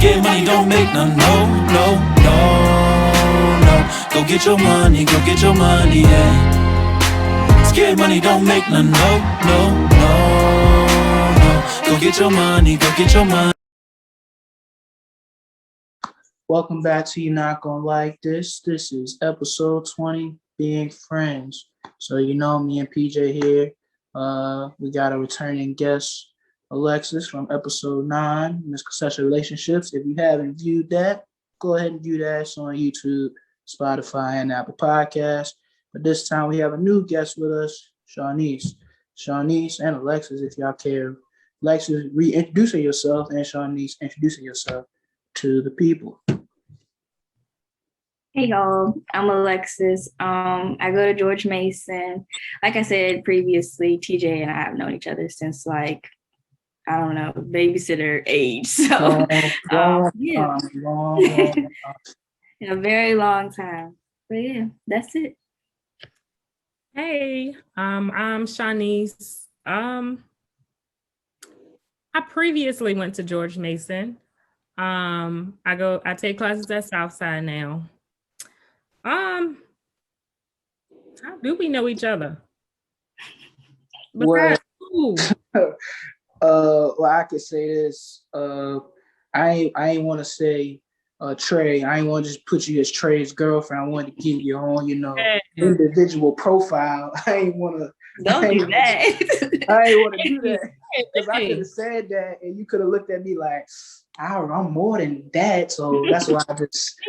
Scared money don't make none, no, no, no, no. Go get your money, yeah. Scared money don't make none, no, no, no, no. Go get your money, Welcome back to You're Not Gonna Like This. This is episode 20, Being Friends. So me and PJ here. We got a returning guest, Alexis, from episode 9, Misconception Relationships. If you haven't viewed that, go ahead and view that. It's on YouTube, Spotify, and Apple Podcasts. But this time we have a new guest with us, Shaunice. Shaunice and Alexis, if y'all care. Alexis, reintroducing yourself, and Shaunice, introducing yourself to the people. Hey y'all, I'm Alexis. I go to George Mason. Like I said previously, TJ and I have known each other since babysitter age. So long. A very long time. But yeah, that's it. Hey, I'm Shaunice. I previously went to George Mason. I take classes at Southside now. How do we know each other? Well, I could say this. I ain't want to say Trey. I ain't want to just put you as Trey's girlfriend. I wanted to give you your own, individual profile. I ain't want to. Don't do that. I ain't want to do that because I could have said that, and you could have looked at me like, I'm more than that. So that's why I just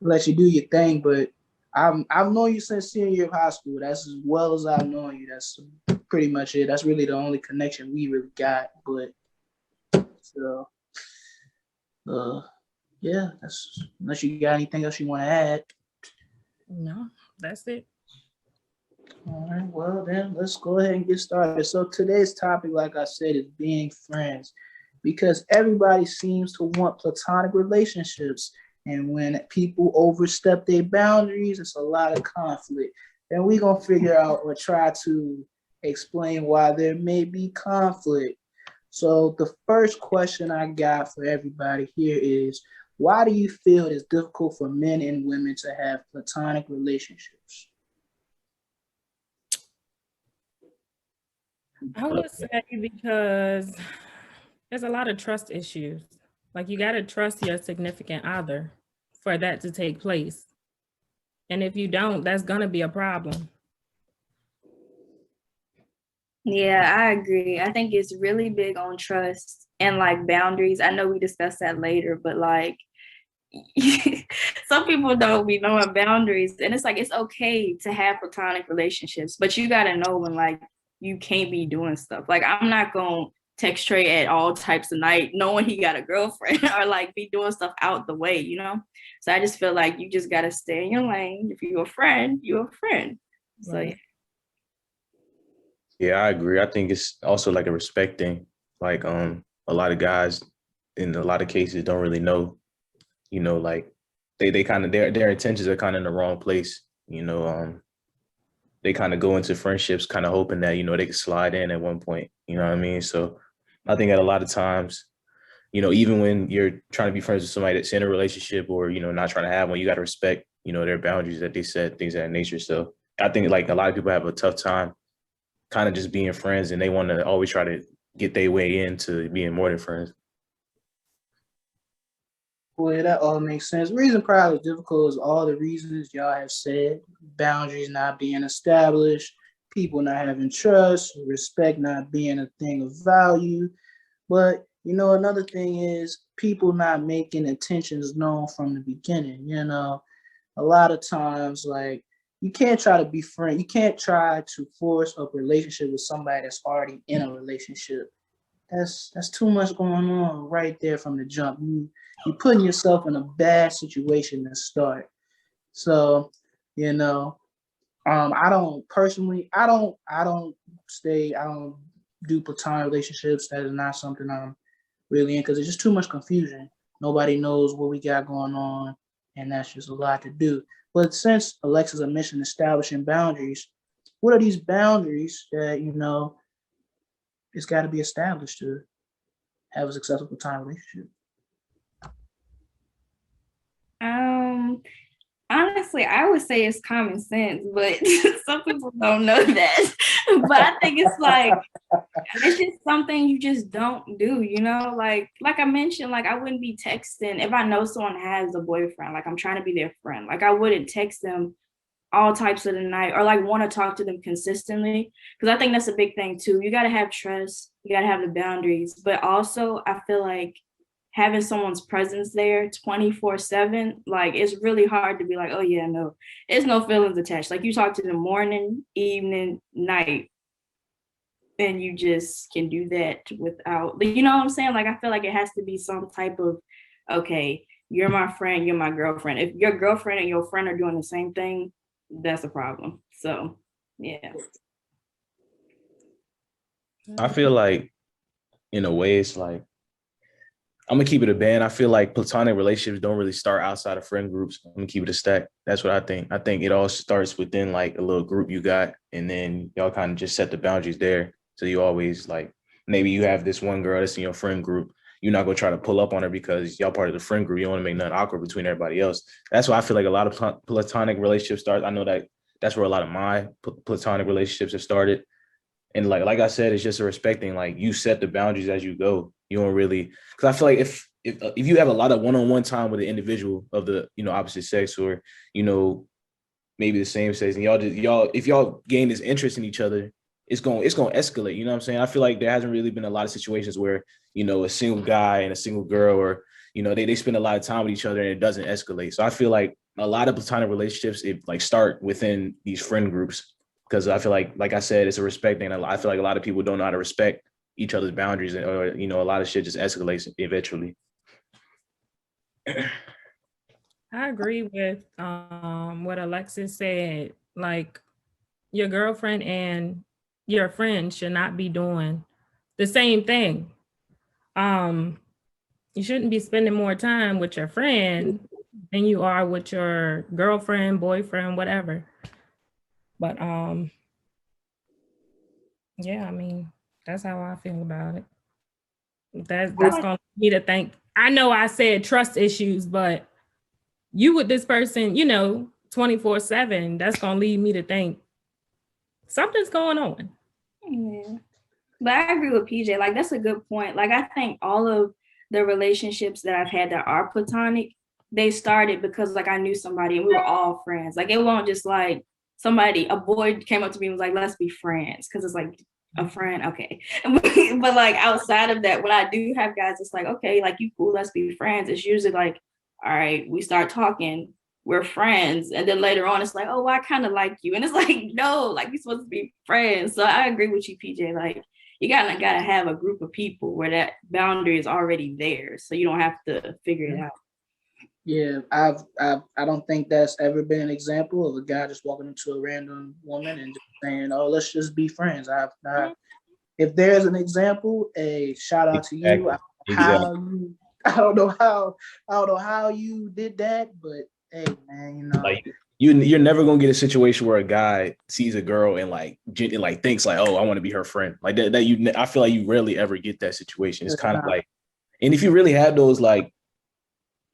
let you do your thing. But I've known you since senior year of high school. That's as well as I've known you. That's pretty much it. That's really the only connection we really got. But so, yeah. That's unless you got anything else you want to add. No, that's it. All right. Well, then let's go ahead and get started. So today's topic, like I said, is being friends, because everybody seems to want platonic relationships. And when people overstep their boundaries, it's a lot of conflict. And we're going to figure out or try to explain why there may be conflict. So the first question I got for everybody here is, why do you feel it's difficult for men and women to have platonic relationships? I would say because there's a lot of trust issues. Like, you got to trust your significant other for that to take place. And if you don't, that's going to be a problem. Yeah, I agree. I think it's really big on trust and boundaries. I know we discussed that later, but some people don't be knowing boundaries. And it's it's okay to have platonic relationships, but you got to know when you can't be doing stuff. I'm not going to text Trey at all types of night knowing he got a girlfriend or be doing stuff out the way, So I just feel you just got to stay in your lane. If you're a friend, you're a friend. So Right. Yeah, I agree. I think it's also a respect thing. A lot of guys in a lot of cases don't really know, they kind of, their intentions are kind of in the wrong place. They kind of go into friendships kind of hoping that, they can slide in at one point. You know what I mean? So I think that a lot of times, even when you're trying to be friends with somebody that's in a relationship or, not trying to have one, you got to respect, their boundaries that they set, things of that nature. So I think a lot of people have a tough time kind of just being friends, and they want to always try to get their way into being more than friends. Well, yeah, that all makes sense. The reason probably is difficult is all the reasons y'all have said: boundaries not being established, people not having trust, respect not being a thing of value. But, another thing is people not making intentions known from the beginning. A lot of times, you can't try to be friends. You can't try to force a relationship with somebody that's already in a relationship. That's too much going on right there from the jump. You're putting yourself in a bad situation to start. So, I don't do platonic relationships. That is not something I'm really in because it's just too much confusion. Nobody knows what we got going on, and that's just a lot to do. But since Alexis mentioned establishing boundaries, what are these boundaries that, it's got to be established to have a successful platonic relationship? Honestly, I would say it's common sense, but some people don't know that. But I think it's like, it's just something you just don't do, you know? Like I mentioned, like I wouldn't be texting if I know someone has a boyfriend, like I'm trying to be their friend. Like I wouldn't text them all types of the night or like want to talk to them consistently. Because I think that's a big thing too. You got to have trust, you got to have the boundaries, but also I feel like having someone's presence there 24/7, like it's really hard to be like, oh yeah, no, there's no feelings attached. Like you talk to them morning, evening, night, and you just can do that without, you know what I'm saying? Like I feel like it has to be some type of, okay, you're my friend, you're my girlfriend. If your girlfriend and your friend are doing the same thing, that's a problem. So yeah. I feel like in a way it's like, I'm gonna keep it a band. I feel like platonic relationships don't really start outside of friend groups. I'm gonna keep it a stack. That's what I think. I think it all starts within like a little group you got, and then y'all kind of just set the boundaries there. So you always like, maybe you have this one girl that's in your friend group. You're not gonna try to pull up on her because y'all part of the friend group. You don't want to make nothing awkward between everybody else. That's why I feel like a lot of platonic relationships start. I know that that's where a lot of my platonic relationships have started. And like I said, it's just a respecting, like you set the boundaries as you go. You don't really, because I feel like if you have a lot of one-on-one time with an individual of the, opposite sex, or, maybe the same sex, and if y'all gain this interest in each other, it's going to escalate. You know what I'm saying? I feel like there hasn't really been a lot of situations where, a single guy and a single girl, or, they spend a lot of time with each other and it doesn't escalate. So I feel like a lot of platonic relationships, it like start within these friend groups. Because I feel like I said, it's a respect thing. I feel like a lot of people don't know how to respect each other's boundaries, or a lot of shit just escalates eventually. I agree with what Alexis said. Like your girlfriend and your friend should not be doing the same thing. You shouldn't be spending more time with your friend than you are with your girlfriend, boyfriend, whatever. But yeah, I mean, that's how I feel about it. That's gonna lead me to think. I know I said trust issues, but you with this person, 24/7, that's gonna lead me to think something's going on. Yeah. But I agree with PJ. Like that's a good point. Like I think all of the relationships that I've had that are platonic, they started because like I knew somebody and we were all friends. Like it won't just like a boy came up to me and was like, let's be friends. Cause it's like a friend, okay. But like outside of that, when I do have guys, it's like, okay, like you cool, let's be friends. It's usually like, all right, we start talking, we're friends. And then later on, it's like, oh, well, I kind of like you. And it's like, no, like you're supposed to be friends. So I agree with you, PJ. Like you gotta have a group of people where that boundary is already there. So you don't have to figure it out. Yeah, I don't think that's ever been an example of a guy just walking into a random woman and just saying, "Oh, let's just be friends." If there's an example, a shout out to you. Exactly. I don't know how you did that, but hey, man, like you're never gonna get a situation where a guy sees a girl and like thinks like, oh, I want to be her friend. Like that I feel like you rarely ever get that situation. It's kind of like, and if you really had those, like,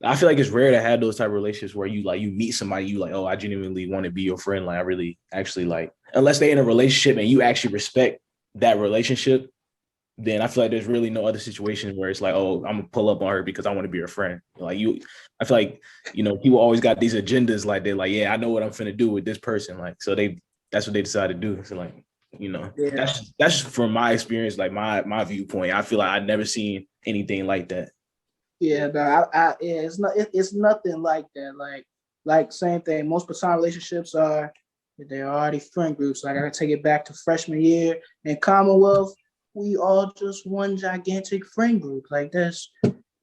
I feel like it's rare to have those type of relationships where you meet somebody, you like, oh, I genuinely want to be your friend. Like I really actually like, unless they're in a relationship and you actually respect that relationship, then I feel like there's really no other situation where it's like, oh, I'm gonna pull up on her because I want to be her friend. Like I feel like, people always got these agendas. Like they're like, yeah, I know what I'm finna do with this person. Like, so that's what they decide to do. So like, yeah. that's from my experience, like my viewpoint. I feel like I've never seen anything like that. Yeah, no, it's nothing like that. Like same thing. Most platonic relationships they're already friend groups. Like I can take it back to freshman year in Commonwealth. We all just one gigantic friend group. This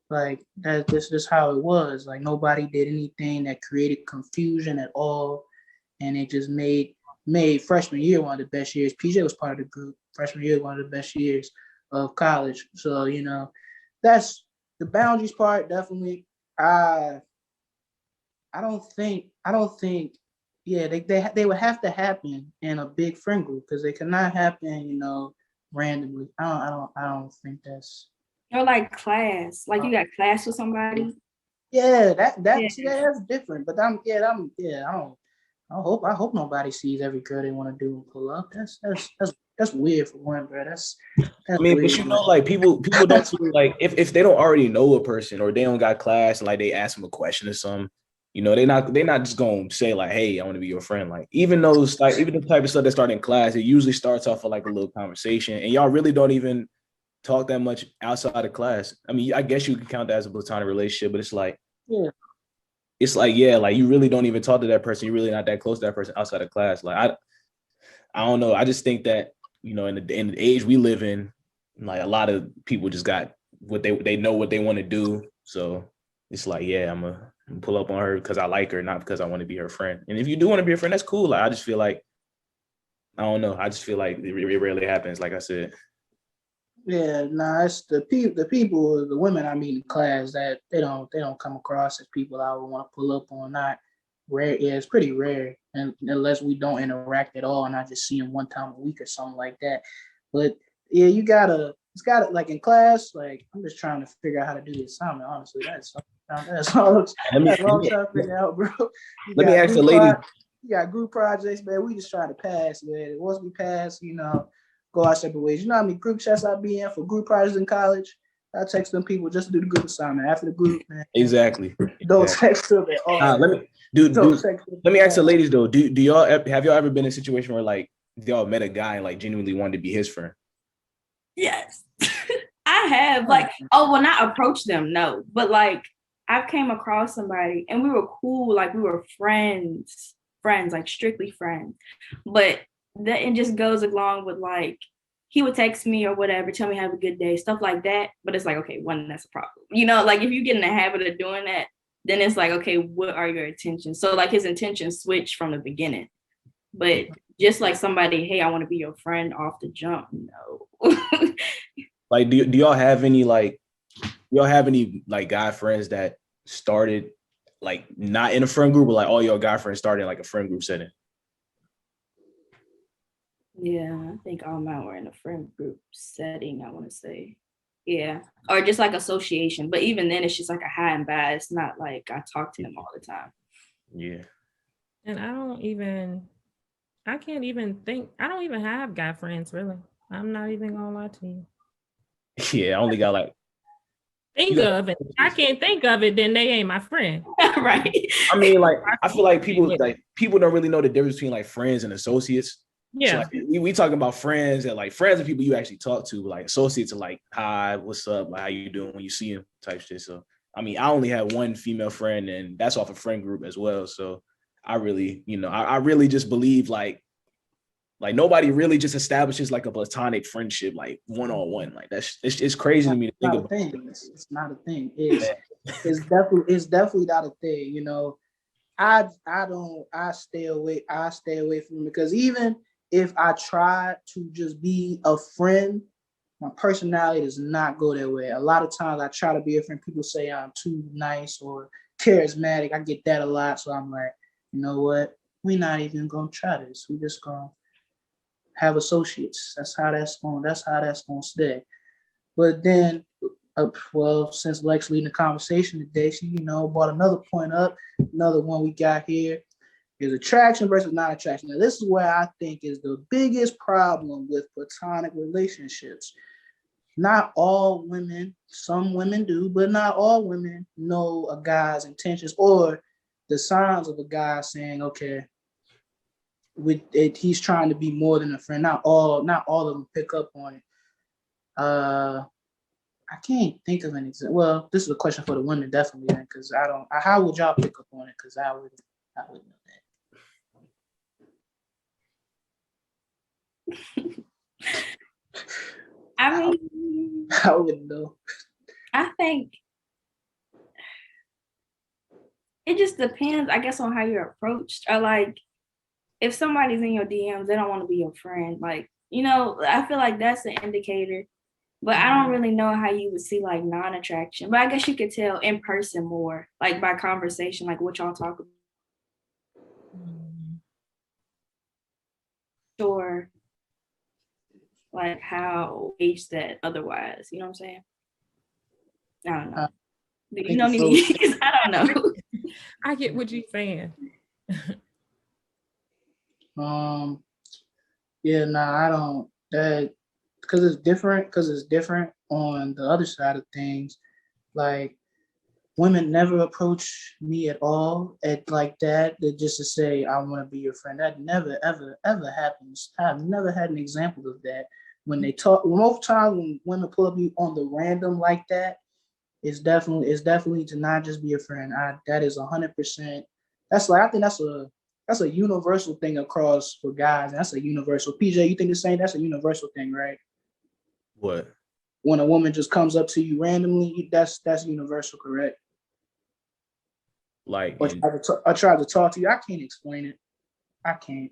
is how it was. Like nobody did anything that created confusion at all, and it just made freshman year one of the best years. PJ was part of the group. Freshman year one of the best years of college. So that's the boundaries part. Definitely, I don't think. Yeah, they would have to happen in a big friend group because they cannot happen, randomly. I don't think that's. Or like class, like you got class with somebody. Yeah, that Yeah. see, that's different. But I hope nobody sees every girl they want to do and pull up. That's weird for one, bro. That's I mean, but weird. you know, like people don't That's weird. like if they don't already know a person or they don't got class and like they ask them a question or something, you know, they not just gonna say like, hey, I want to be your friend. Like even those like even the type of stuff that start in class, it usually starts off with like a little conversation, and y'all really don't even talk that much outside of class. I mean, I guess you can count that as a platonic relationship, but Yeah. it's like yeah, like you really don't even talk to that person. You're really not that close to that person outside of class. Like I don't know. I just think that you know in the age we live in, like a lot of people just got what they know what they want to do. So it's like yeah, I'm gonna pull up on her because I like her, not because I want to be her friend. And if you do want to be a friend, that's cool. Like I just feel like I don't know. I just feel like it rarely happens. Like I said. Yeah, nah, it's the people, the women I meet in class that they don't come across as people I would want to pull up on. Not rare. Yeah, it's pretty rare, and unless we don't interact at all, and I just see them one time a week or something like that. But yeah, it's gotta like in class. Like I'm just trying to figure out how to do the assignment. Honestly, that's all. Let me That's all I'm trying to figure out, bro. let me ask the ladies. You got group projects, man. We just try to pass, man. Once we pass, go our separate ways. You know how many group chats I be in for group projects in college? I text them people just to do the group assignment. After the group, man. Exactly. Don't text them at all. Let me let me ask the ladies though. Do y'all have y'all ever been in a situation where like y'all met a guy and like genuinely wanted to be his friend? Yes. I have not approached them, no, but like I've came across somebody and we were cool, like we were friends, like strictly friends. But that it just goes along with like he would text me or whatever, tell me have a good day, stuff like that. But it's like, okay, one, that's a problem. Like if you get in the habit of doing that, then it's like, okay, what are your intentions? So like his intentions switch from the beginning. But just like somebody, hey, I want to be your friend off the jump, no. Like, do y'all have any like guy friends that started like not in a friend group, or like all your guy friends started in like a friend group setting? Yeah, I think all mine were in a friend group setting, I want to say. Yeah. Or just like association. But even then, it's just like a high and bad. It's not like I talk to him all the time. Yeah. And I don't even have guy friends, really. I'm not even gonna lie to you. Yeah, I only got like I can't think of it, then they ain't my friend. Right. I mean, like I feel like people don't really know the difference between like friends and associates. Yeah. So like we talking about friends and like friends are people you actually talk to, but like associates are like, hi, what's up? Like how you doing when you see them type shit. So I mean, I only have one female friend and that's off a friend group as well. So I really, I really just believe like nobody really just establishes like a platonic friendship, like one-on-one. Like it's crazy to me to think about. It's not a thing. It's definitely not a thing. I stay away from it because even if I try to just be a friend, my personality does not go that way. A lot of times I try to be a friend. People say I'm too nice or charismatic. I get that a lot. So I'm like, you know what? We're not even gonna try this. We just gonna have associates. That's how that's gonna stay. But then since Lex leading the conversation today, she, brought another point up. Another one we got here is attraction versus non-attraction. Now, this is where I think is the biggest problem with platonic relationships. Not all women, some women do, but not all women know a guy's intentions or the signs of a guy saying, okay, he's trying to be more than a friend. Not all of them pick up on it. I can't think of any. Well, this is a question for the women, definitely, because I don't. How would y'all pick up on it? Because I wouldn't know that. I mean, I wouldn't know. I think it just depends, I guess, on how you're approached. Or like, if somebody's in your DMs, they don't want to be your friend. Like, I feel like that's an indicator. But I don't really know how you would see like non-attraction. But I guess you could tell in person more, like by conversation, like what y'all talk about. Sure. Like how age that otherwise, you know what I'm saying? I don't know. You know me, because I don't know. I get what you're saying. Yeah, I don't. That because it's different. Because it's different on the other side of things. Like women never approach me at all at like that. That just to say I want to be your friend. That never ever ever happens. I've never had an example of that. When they talk, most times when women pull up you on the random like that, it's definitely to not just be a friend. That is 100%. That's like I think that's a universal thing across for guys. That's a universal. PJ, you think the same? That's a universal thing, right? What? When a woman just comes up to you randomly, that's universal, correct? Like, Or try to talk to you. I can't explain it. I can't.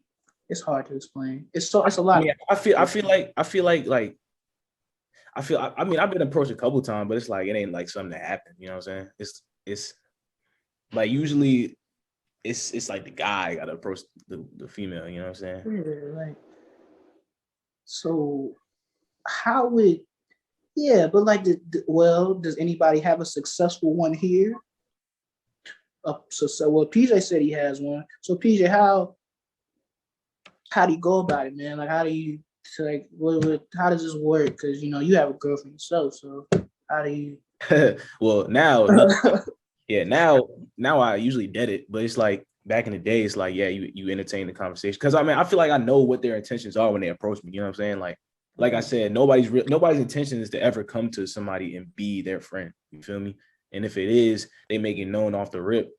It's hard to explain. It's a lot. I mean, I mean, I've been approached a couple times, but it's like it ain't like something that happened. You know what I'm saying? It's like usually it's like the guy got to approach the female. You know what I'm saying? Yeah, like so. How would but like does anybody have a successful one here? Well, PJ said he has one. So PJ, how do you go about it, man? Like, how do you how does this work? Because you have a girlfriend yourself, so how do you? Well, now I usually did it, but it's like back in the day, it's like you entertain the conversation because I mean I feel like I know what their intentions are when they approach me. You know what I'm saying? Like I said, nobody's intention is to ever come to somebody and be their friend. You feel me? And if it is, they make it known off the rip,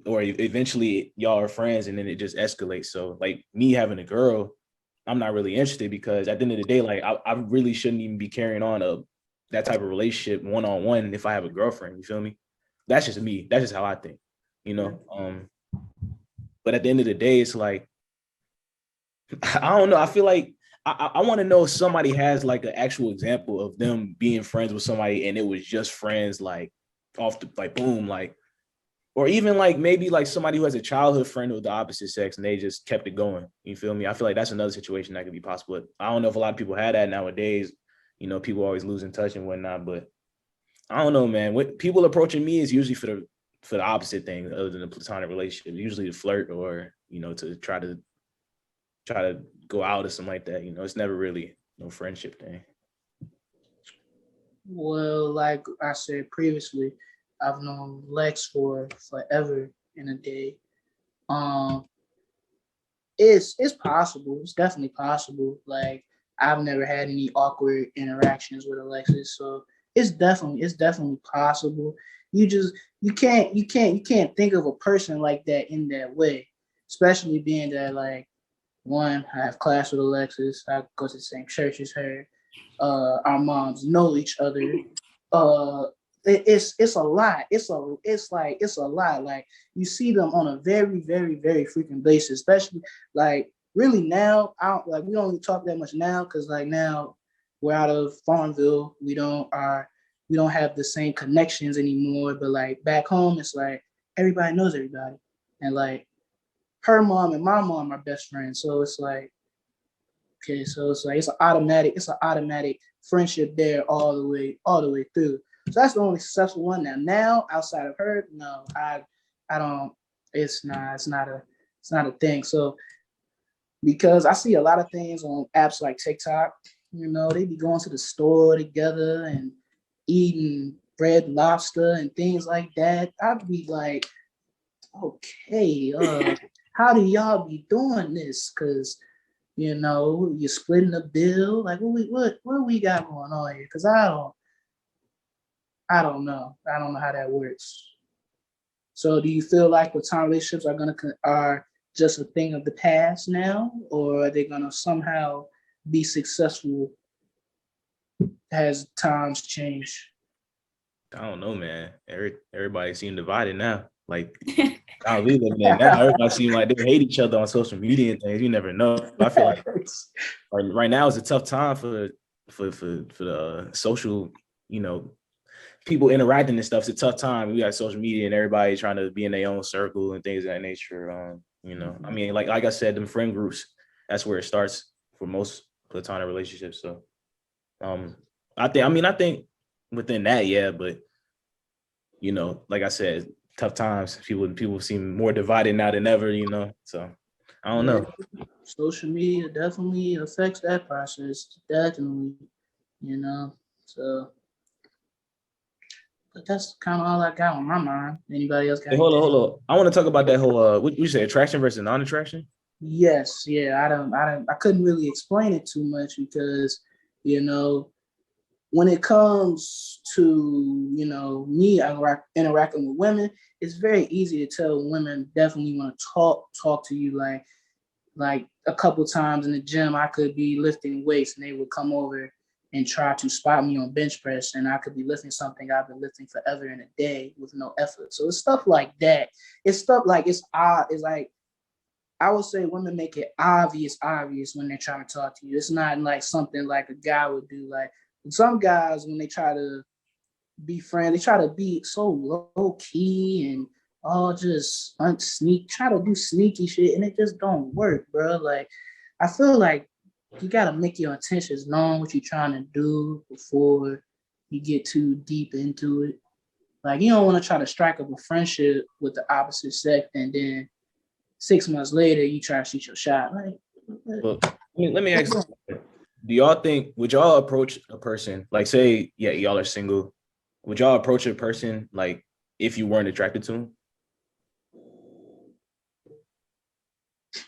or eventually y'all are friends, and then it just escalates. So like me having a girl, I'm not really interested because at the end of the day, like I really shouldn't even be carrying on that type of relationship one-on-one if I have a girlfriend. You feel me? That's just me. That's just how I think. You know. But at the end of the day, it's like I don't know. I feel like I want to know if somebody has like an actual example of them being friends with somebody and it was just friends, like off the like boom, like, or even like maybe like somebody who has a childhood friend of the opposite sex and they just kept it going. You feel me? I feel like that's another situation that could be possible. I don't know if a lot of people had that nowadays. People always lose in touch and whatnot, but I don't know, man. What people approaching me is usually for the opposite thing other than a platonic relationship, usually to flirt or, to try to go out or something like that. It's never really no friendship thing. Well, like I said previously, I've known Lex for forever in a day. It's possible. It's definitely possible. Like I've never had any awkward interactions with Alexis, so it's definitely possible. You can't think of a person like that in that way, especially being that like one, I have class with Alexis. I go to the same church as her. Our moms know each other. It's a lot. It's a lot. Like you see them on a very, very, very frequent basis, especially like really now. We don't talk that much now because like now we're out of Farmville. We don't have the same connections anymore. But like back home, it's like everybody knows everybody, and like her mom and my mom are best friends. So it's like, okay, so it's like it's an automatic friendship there all the way through. So that's the only successful one now. Now outside of her, no, I don't. It's not a thing. So because I see a lot of things on apps like TikTok, they be going to the store together and eating red lobster and things like that. I'd be like, okay, how do y'all be doing this? Because you're splitting the bill. Like what we got going on here? Because I don't know. I don't know how that works. So do you feel like platonic relationships are just a thing of the past now, or are they gonna somehow be successful as times change? I don't know, man. Everybody seems divided now. Like I don't live in now. Everybody seems like they hate each other on social media and things. You never know. I feel like right now is a tough time for the social, people interacting and stuff. It's a tough time. We got social media and everybody trying to be in their own circle and things of that nature. I mean, like I said, them friend groups, that's where it starts for most platonic relationships. So, I think within that, yeah, but like I said, tough times. People seem more divided now than ever, So I don't know. Social media definitely affects that process. Definitely, So, but that's kind of all I got on my mind. Anybody else got? Hey, hold on. I want to talk about that whole what you say, attraction versus non-attraction. Yes, yeah. I couldn't really explain it too much because, when it comes to, me interacting with women, it's very easy to tell women definitely want to talk to you. Like a couple times in the gym, I could be lifting weights and they would come over and try to spot me on bench press, and I could be lifting something I've been lifting forever in a day with no effort. So it's stuff like that. It's stuff like it's odd. It's like, I would say women make it obvious when they're trying to talk to you. It's not like something like a guy would do. Like some guys, when they try to be friends, they try to be so low key and all just try to do sneaky shit, and it just don't work, bro. Like, I feel like you gotta make your intentions known what you're trying to do before you get too deep into it. Like, you don't want to try to strike up a friendship with the opposite sex and then 6 months later you try to shoot your shot. Like, well, let me ask you, would y'all approach a person, like, say, yeah, y'all are single, would y'all approach a person like if you weren't attracted to him?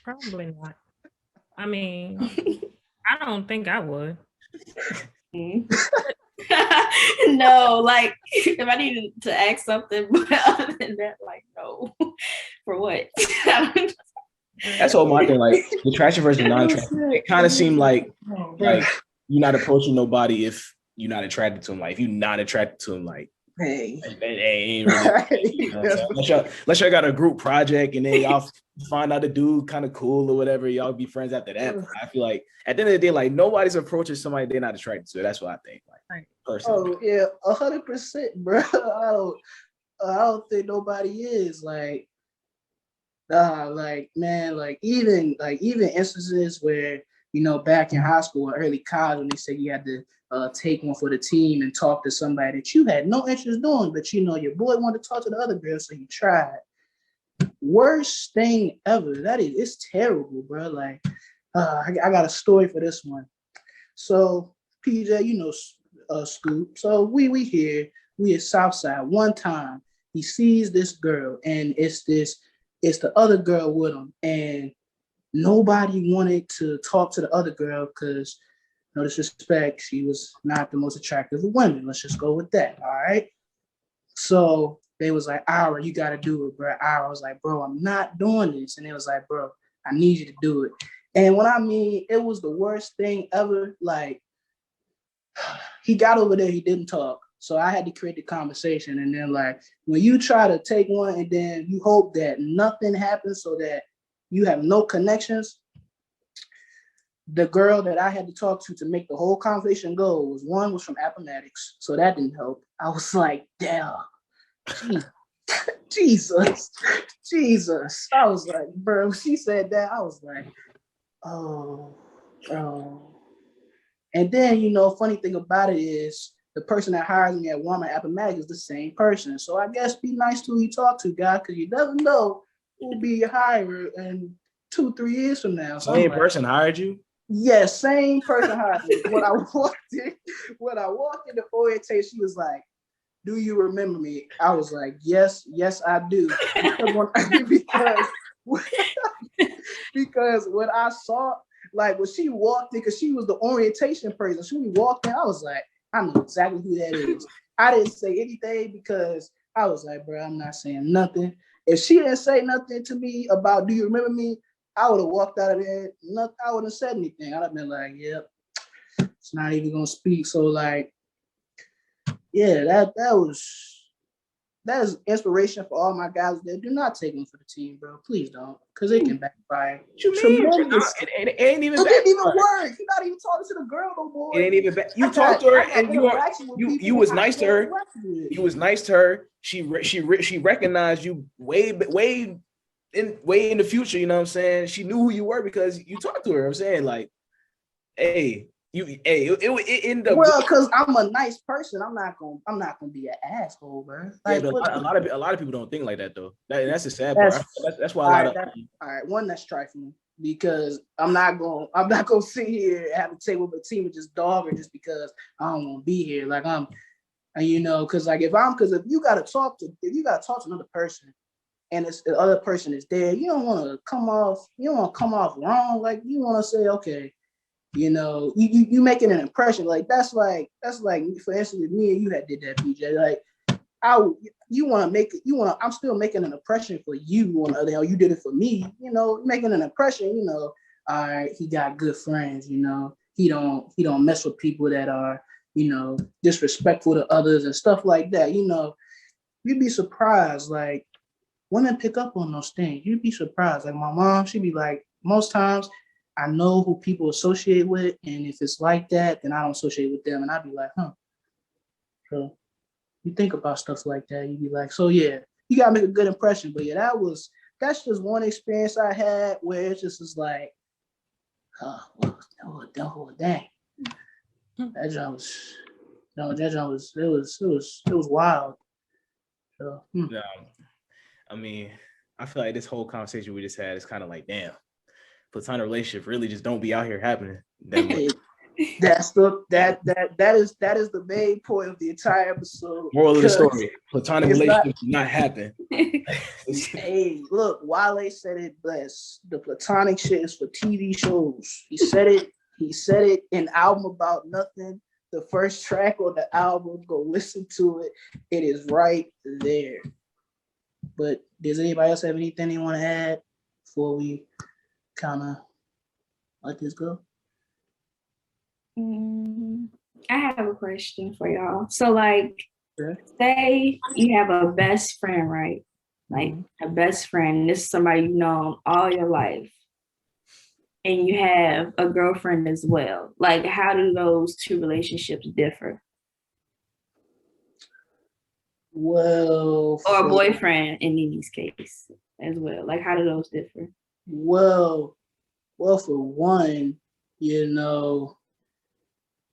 Probably not. I mean, I don't think I would. No, like if I needed to ask something, but other than that, like, no. For what? That's all my thing. Like, attraction versus non-attraction. It kind of seemed like you're not approaching nobody if you're not attracted to him. Like, if you're not attracted to him, like, hey, it ain't really, unless y'all got a group project and then y'all find out the dude kind of cool or whatever, y'all be friends after that. I feel like at the end of the day, like, nobody's approaching somebody they're not attracted to. That's what I think. Like, personally. Oh yeah, 100%, bro. I don't think nobody is like. Like, man, like even instances where, back in high school or early college, when they said you had to take one for the team and talk to somebody that you had no interest doing, but your boy wanted to talk to the other girl, so you tried. Worst thing ever. It's terrible, bro. Like, I got a story for this one. So PJ, Scoop. So we here, we at Southside. One time he sees this girl, and it's the other girl with him, and nobody wanted to talk to the other girl because, no disrespect, she was not the most attractive of women. Let's just go with that. All right. So they was like, Ira, you got to do it, bro. Ira was like, bro, I'm not doing this. And it was like, bro, I need you to do it. And when I mean, it was the worst thing ever. Like, he got over there, he didn't talk. So I had to create the conversation. And then, like, when you try to take one and then you hope that nothing happens so that you have no connections, the girl that I had to talk to make the whole conversation go was from Appomattox. So that didn't help. I was like, damn, Jesus. I was like, bro, she said that. I was like, oh. And then, funny thing about it is the person that hires me at Walmart Appomattox is the same person. So I guess be nice to who you talk to, guy, because you never know who will be your hirer in 2-3 years from now. So same person hired you? Yes, same person hired me. When I walked in the orientation, she was like, do you remember me? I was like, yes, I do. Because when I saw, like, when she walked in, because she was the orientation person, she walked in, I was like, I know exactly who that is. I didn't say anything because I was like, bro, I'm not saying nothing. If she didn't say nothing to me about, do you remember me? I would have walked out of there. Nothing. I wouldn't have said anything. I'd have been like, yep, it's not even gonna speak. So, like, yeah, that is inspiration for all my guys that do not take them for the team, bro. Please don't, because it can backfire. What you mean? It ain't even. It didn't even work. You're not even talking to the girl no more. It ain't even back. You talked to her, and you was nice to her. You was nice to her. She recognized you way in the future. You know what I'm saying? She knew who you were because you talked to her. I'm saying, like, hey, it ended up. Well, because I'm a nice person, I'm not gonna be an asshole, bro. Like, yeah, but a lot of people don't think like that though. That's the sad That's- part. That's why a lot of all right, one that's trifling because I'm not gonna sit here and have to take with a team and just dog her just because I don't want to be here. Like because like if you gotta talk to another person and the other person is there, you don't want to come off wrong. Like you want to say, okay, you making an impression. Like that's like for instance, me and you had did that, PJ. Like I'm still making an impression for you on the other hand. You did it for me, making an impression, all right, he got good friends, he don't mess with people that are, disrespectful to others and stuff like that. You'd be surprised, like women pick up on those things. You'd be surprised. Like my mom, she'd be like, most times I know who people associate with, and if it's like that, then I don't associate with them. And I'd be like, huh. So you think about stuff like that, you'd be like, so yeah, you gotta make a good impression. But yeah, that's just one experience I had where it just was like, oh, dang. That job was wild. So, No, I mean, I feel like this whole conversation we just had is kind of like, damn, platonic relationship really just don't be out here happening that much. That is the main point of the entire episode. Moral of the story: platonic relationships do not happen. Hey, look, Wale said it best. The platonic shit is for TV shows. He said it in Album About Nothing. The first track on the album, go listen to it. It is right there. But does anybody else have anything they want to add before we kind of let this go? I have a question for y'all. So, like, say you have a best friend, right? Like a best friend. This is somebody you've known all your life, and you have a girlfriend as well. Like, how do those two relationships differ? Well, or a boyfriend in Nini's case as well. Like, how do those differ? Well, for one,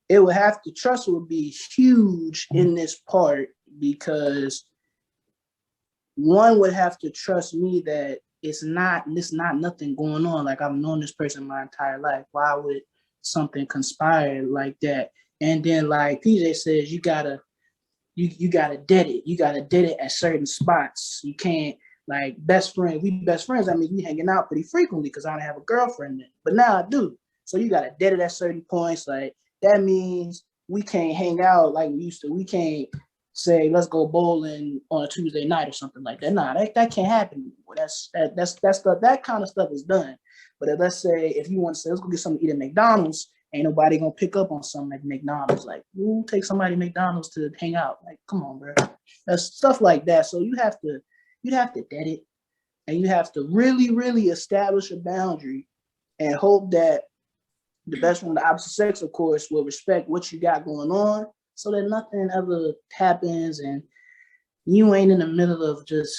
it would have to, trust would be huge in this part because one would have to trust me that it's not nothing going on. Like, I've known this person my entire life. Why would something conspire like that? And then, like PJ says, you gotta dead it. You gotta dead it at certain spots. You can't, like, best friend. We best friends. I mean, we hanging out pretty frequently because I don't have a girlfriend then. But now I do. So you gotta dead it at certain points. Like, that means we can't hang out like we used to. We can't say, let's go bowling on a Tuesday night or something like that. Nah, that can't happen anymore. That's stuff, that kind of stuff is done. But let's say if you want to say, let's go get something to eat at McDonald's, ain't nobody gonna pick up on something at McDonald's. Like, we'll take somebody to McDonald's to hang out. Like, come on, bro. That's stuff like that. So you'd have to dead it, and you have to really, really establish a boundary and hope that the best friend of the opposite sex, of course, will respect what you got going on so that nothing ever happens and you ain't in the middle of just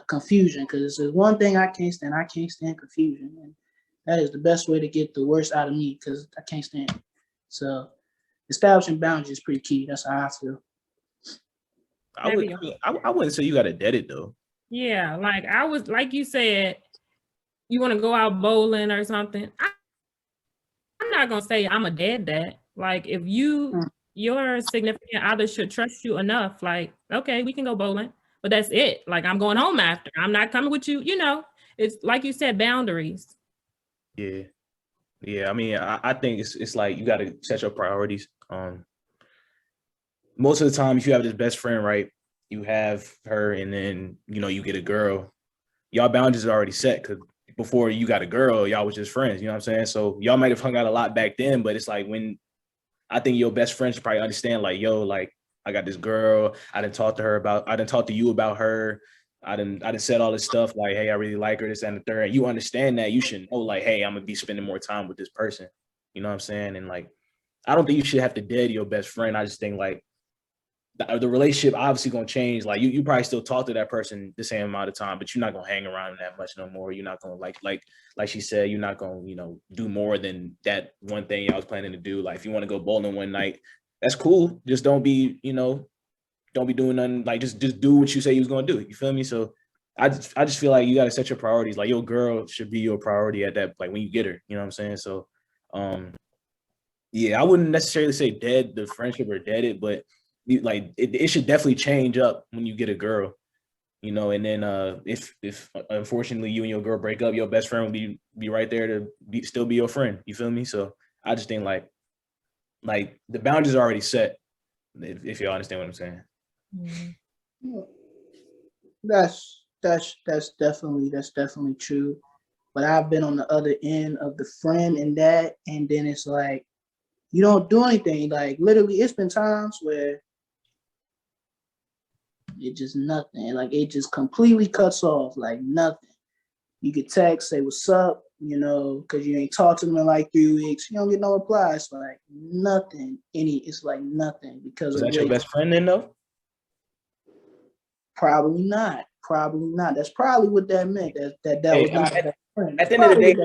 confusion. Because there's one thing I can't stand confusion. And that is the best way to get the worst out of me because I can't stand it. So establishing boundaries is pretty key. That's how I feel. I wouldn't say you got to dead it though. Yeah, like you said, you want to go out bowling or something. I'm not gonna say I'm a dead that. Like, if your significant other should trust you enough, like, okay, we can go bowling, but that's it. Like, I'm going home after. I'm not coming with you. It's like you said, boundaries. Yeah. I mean, I think it's like you got to set your priorities. Most of the time, if you have this best friend, right, you have her, and then you get a girl. Y'all boundaries are already set because before you got a girl, y'all was just friends. You know what I'm saying? So y'all might have hung out a lot back then, but it's like when I think your best friend should probably understand, like, yo, like, I got this girl. I didn't talk to you about her. I didn't said all this stuff like, hey, I really like her, this and the third. And you understand that, you should know, like, hey, I'm gonna be spending more time with this person. You know what I'm saying? And like, I don't think you should have to dead your best friend. I just think, like, the relationship obviously gonna change. Like you probably still talk to that person the same amount of time, but you're not gonna hang around that much no more. You're not gonna like she said, you're not gonna, do more than that one thing I was planning to do. Like if you want to go bowling one night, that's cool. Just don't be doing nothing. Like just do what you say you was gonna do. You feel me? So I just feel like you gotta set your priorities. Like your girl should be your priority at that, like when you get her. You know what I'm saying? So yeah, I wouldn't necessarily say dead the friendship or dead it, but it should definitely change up when you get a girl, and then if unfortunately you and your girl break up, your best friend will be right there to still be your friend. You feel me? So I just think like the boundaries are already set, if y'all understand what I'm saying. Mm-hmm. That's definitely true. But I've been on the other end of the friend and that, and then it's like you don't do anything. Like literally, it's been times where it just nothing. Like it just completely cuts off. Like nothing. You could text, say what's up, because you ain't talked to them in like 3 weeks. You don't get no reply. It's like nothing. It's like nothing because Was of that your best friend then though? Probably not. Probably not. That's probably what that meant. That Hey, was not a best friend. At the end of the day,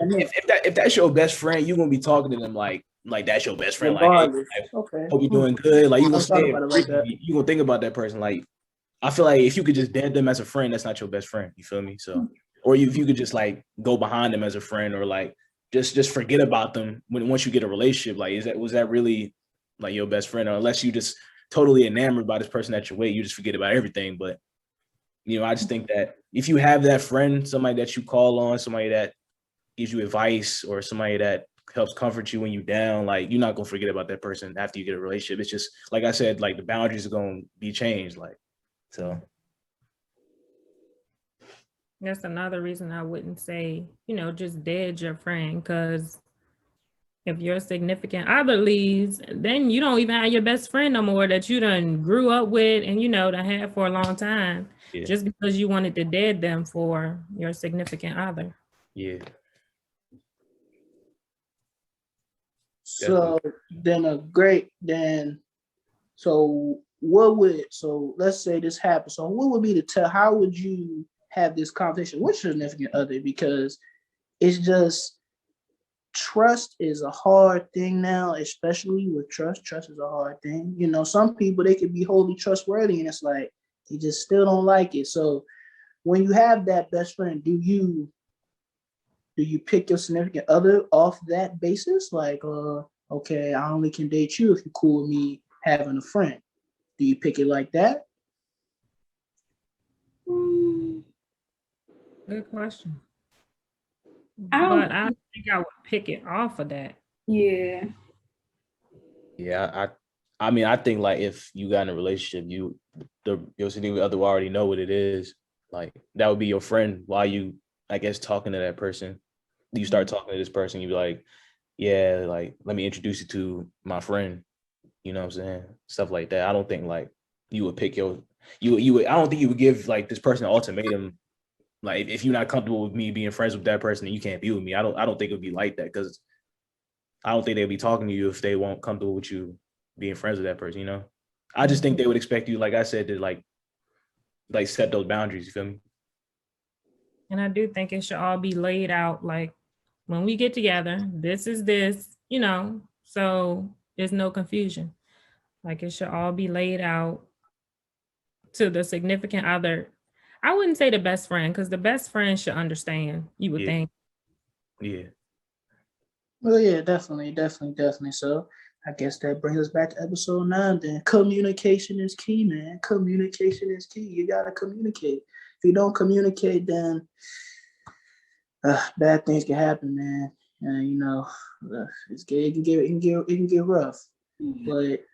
if that's your best friend, you're gonna be talking to them like that's your best friend. Regardless. Like, hey, Okay. hope you're doing good. Like you gonna Talk stay about it like that. you gonna think about that person. Like I feel like if you could just dead them as a friend, that's not your best friend. You feel me? So, or if you could just like go behind them as a friend, or like just forget about them once you get a relationship. Like, was that really like your best friend? Or unless you just totally enamored by this person at your way, you just forget about everything. But I just think that if you have that friend, somebody that you call on, somebody that gives you advice, or somebody that helps comfort you when you're down, like you're not gonna forget about that person after you get a relationship. It's just like I said, like the boundaries are gonna be changed. Like so. That's another reason I wouldn't say, just dead your friend, because if your significant other leaves, then you don't even have your best friend no more that you done grew up with and done had for a long time, just because you wanted to dead them for your significant other. Yeah. So so let's say this happened. So what would be how would you have this conversation with your significant other? Because it's just trust is a hard thing now, especially with trust. Trust is a hard thing. Some people, they could be wholly trustworthy and it's like they just still don't like it. So when you have that best friend, do you pick your significant other off that basis? Like, okay, I only can date you if you're cool with me having a friend. Do you pick it like that? Good question. But I don't think I would pick it off of that. Yeah. Yeah, I mean, I think like if you got in a relationship, your significant other will already know what it is. Like that would be your friend while you, I guess, talking to that person. You start talking to this person, you be like, yeah, like let me introduce you to my friend. You know what I'm saying? Stuff like that. I don't think like you would pick I don't think you would give like this person an ultimatum. Like if you're not comfortable with me being friends with that person, then you can't be with me. I don't think it would be like that, because I don't think they'll be talking to you if they won't comfortable with you being friends with that person. I just think they would expect you, like I said, to like set those boundaries. You feel me? And I do think it should all be laid out. Like when we get together, this is this, so there's no confusion. Like it should all be laid out to the significant other. I wouldn't say the best friend, because the best friend should understand, you would think. Yeah. Well, yeah, definitely. So I guess that brings us back to episode 9 then. Communication is key, man. Communication is key. You got to communicate. If you don't communicate, then bad things can happen, man. It can get rough. But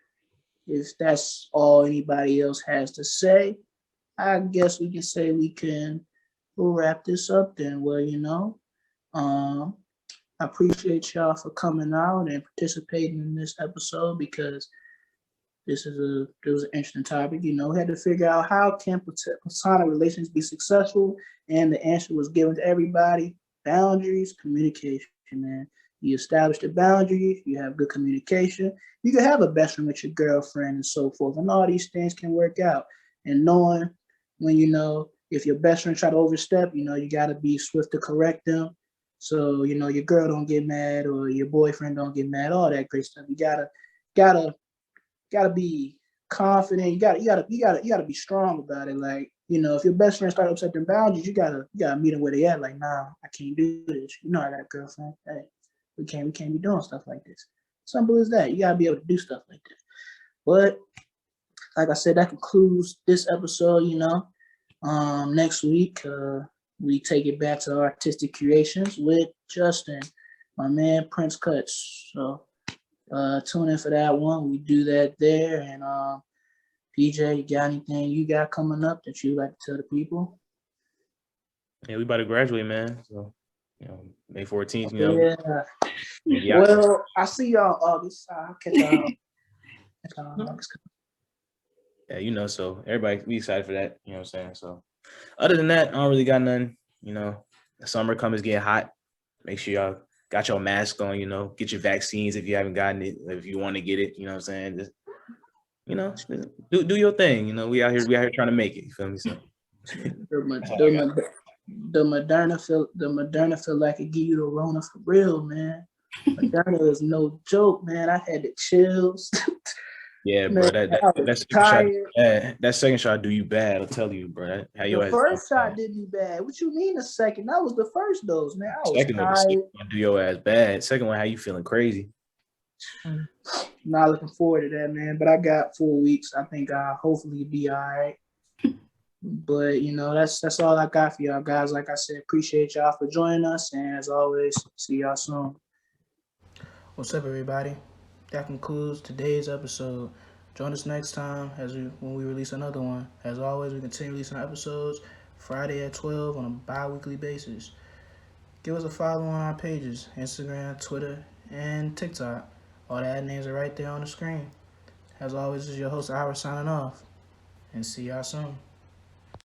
if that's all anybody else has to say, I guess we can say we'll wrap this up then. Well, I appreciate y'all for coming out and participating in this episode, because it was an interesting topic. We had to figure out how can platonic relations be successful, and the answer was given to everybody: boundaries, communication, man. You establish the boundaries, you have good communication. You can have a best friend with your girlfriend and so forth, and all these things can work out. And knowing when if your best friend try to overstep, you got to be swift to correct them. So your girl don't get mad or your boyfriend don't get mad. All that great stuff. You gotta be confident. You gotta be strong about it. Like if your best friend start upsetting boundaries, you gotta meet them where they at. Like, nah, I can't do this. I got a girlfriend. Hey, we can't be doing stuff like this. Simple as that. You gotta be able to do stuff like that. But like I said, that concludes this episode. Next week we take it back to artistic creations with Justin, my man Prince Cuts. So tune in for that one. We do that there. And PJ, you got anything you got coming up that you like to tell the people? Yeah, we about to graduate, man. So May 14th. Yeah. Well, I see y'all August. I'll catch y'all. August. Yeah, so everybody, we excited for that. You know what I'm saying? So other than that, I don't really got nothing. The summer coming, getting hot. Make sure y'all got your mask on, get your vaccines if you haven't gotten it, if you want to get it, you know what I'm saying? Just, do your thing. We out here trying to make it. You feel me? So the Moderna feel like it give you the Rona for real, man. Moderna is no joke, man. I had the chills. Yeah, man, bro. That second shot do you bad. I'll tell you, bro. The first shot did me bad. What you mean the second? That was the first dose, man. I was second one do your ass bad. Second one, how you feeling crazy? Not looking forward to that, man. But I got 4 weeks. I think I'll hopefully be all right. But that's all I got for y'all guys. Like I said, appreciate y'all for joining us, and as always, see y'all soon. What's up, everybody? That concludes today's episode. Join us next time when we release another one. As always, we continue releasing episodes Friday at 12 on a bi-weekly basis. Give us a follow on our pages, Instagram, Twitter, and TikTok. All the ad names are right there on the screen. As always, this is your host, Ira, signing off. And see y'all soon.